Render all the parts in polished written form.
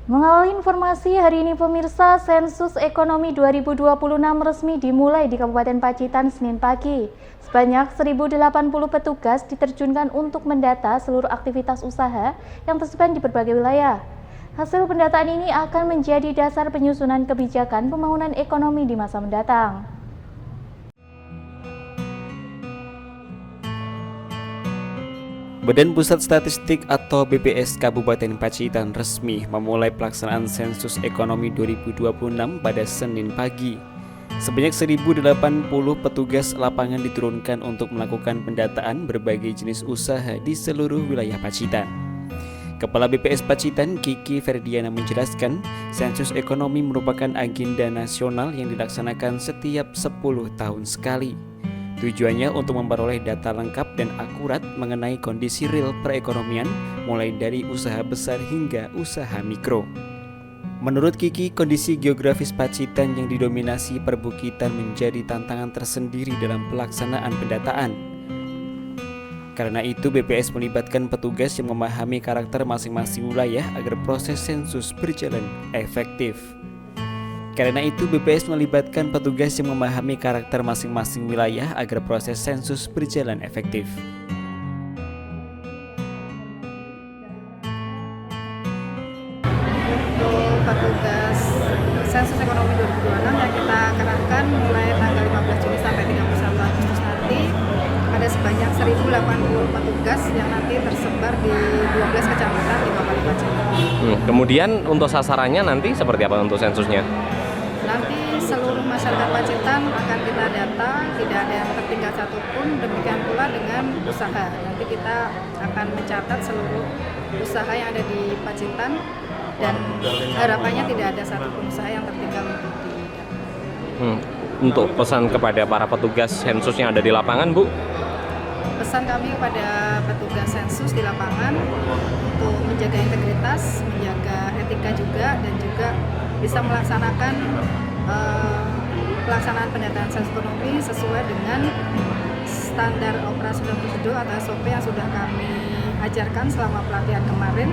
Mengawali informasi hari ini pemirsa, sensus ekonomi 2026 resmi dimulai di Kabupaten Pacitan Senin pagi. Sebanyak 1.080 petugas diterjunkan untuk mendata seluruh aktivitas usaha yang tersebar di berbagai wilayah. Hasil pendataan ini akan menjadi dasar penyusunan kebijakan pembangunan ekonomi di masa mendatang. Badan Pusat Statistik atau BPS Kabupaten Pacitan resmi memulai pelaksanaan sensus ekonomi 2026 pada Senin pagi. Sebanyak 1.080 petugas lapangan diturunkan untuk melakukan pendataan berbagai jenis usaha di seluruh wilayah Pacitan. Kepala BPS Pacitan, Kiki Ferdiana menjelaskan, sensus ekonomi merupakan agenda nasional yang dilaksanakan setiap 10 tahun sekali. Tujuannya untuk memperoleh data lengkap dan akurat mengenai kondisi real perekonomian, mulai dari usaha besar hingga usaha mikro. Menurut Kiki, kondisi geografis Pacitan yang didominasi perbukitan menjadi tantangan tersendiri dalam pelaksanaan pendataan. Karena itu, BPS melibatkan petugas yang memahami karakter masing-masing wilayah agar proses sensus berjalan efektif. Karena itu, BPS melibatkan petugas yang memahami karakter masing-masing wilayah agar proses sensus berjalan efektif. Untuk petugas sensus ekonomi 2026 yang kita kerahkan mulai tanggal 15 Juni sampai 31 Agustus nanti, ada sebanyak 1.080 petugas yang nanti tersebar di 12 kecamatan di Kabupaten Pacitan. Kemudian untuk sasarannya nanti seperti apa untuk sensusnya? Nanti seluruh masyarakat Pacitan akan kita data, tidak ada yang tertinggal satupun, demikian pula dengan usaha. Nanti kita akan mencatat seluruh usaha yang ada di Pacitan dan harapannya tidak ada satupun usaha yang tertinggal untuk didata. Untuk pesan kepada para petugas sensus yang ada di lapangan, Bu? Pesan kami kepada petugas sensus di lapangan untuk menjaga integritas, menjaga etika juga, dan juga bisa melaksanakan pelaksanaan pendataan sensus ekonomi sesuai dengan standar operasi dan prosedur atau SOP yang sudah kami ajarkan selama pelatihan kemarin,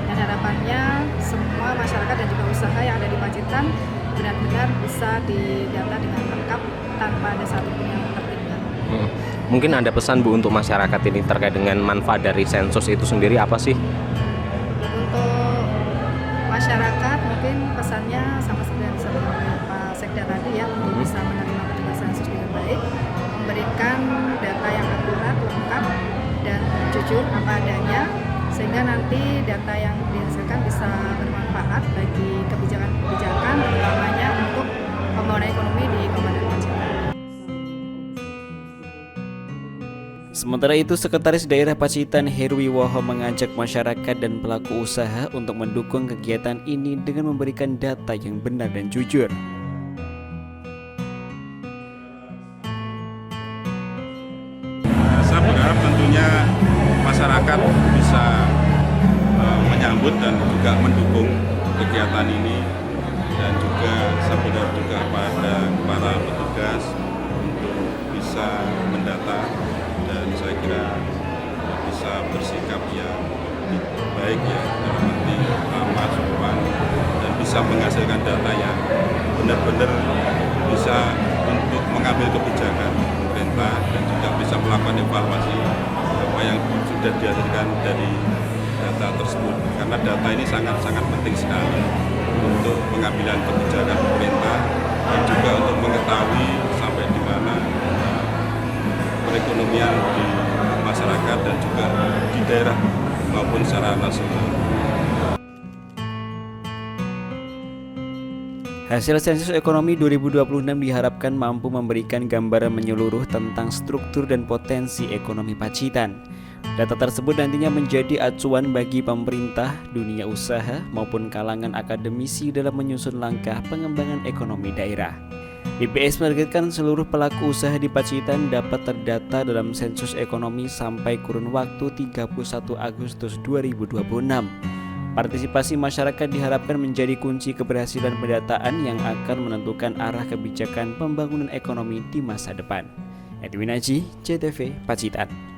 dan harapannya semua masyarakat dan juga usaha yang ada di Pacitan benar-benar bisa didata dengan lengkap tanpa ada satupun yang tertinggal. Mungkin ada pesan, Bu, untuk masyarakat ini terkait dengan manfaat dari sensus itu sendiri apa sih? Untuk masyarakat mungkin pesannya sama seperti yang disampaikan oleh Pak Sekda tadi ya, untuk bisa menerima petugas sensus dengan baik, memberikan data yang akurat, lengkap, dan jujur apa adanya, sehingga nanti data yang dihasilkan bisa bermanfaat bagi kebijakan-kebijakan, utamanya untuk pembangunan ekonomi di Kabupaten Pacitan. Sementara itu, Sekretaris Daerah Pacitan Heruwiwoho mengajak masyarakat dan pelaku usaha untuk mendukung kegiatan ini dengan memberikan data yang benar dan jujur. Saya berharap tentunya masyarakat bisa menyambut dan juga mendukung kegiatan ini, dan juga saya berharap juga pada para petugas untuk bisa mendata, dan saya kira bisa bersikap yang baik ya, dalam arti ramah, sopan, dan bisa menghasilkan data yang benar-benar bisa untuk mengambil kebijakan pemerintah, dan juga bisa melakukan evaluasi apa yang sudah dihasilkan dari data tersebut, karena data ini sangat-sangat penting sekali untuk pengambilan kebijakan pemerintah, dan juga untuk mengetahui sampai di mana perekonomian di masyarakat dan juga di daerah maupun secara nasional. Hasil sensus ekonomi 2026 diharapkan mampu memberikan gambaran menyeluruh tentang struktur dan potensi ekonomi Pacitan. Data tersebut nantinya menjadi acuan bagi pemerintah, dunia usaha, maupun kalangan akademisi dalam menyusun langkah pengembangan ekonomi daerah. BPS menargetkan seluruh pelaku usaha di Pacitan dapat terdata dalam sensus ekonomi sampai kurun waktu 31 Agustus 2026. Partisipasi masyarakat diharapkan menjadi kunci keberhasilan pendataan yang akan menentukan arah kebijakan pembangunan ekonomi di masa depan. Edwin Aji, CTV, Pacitan.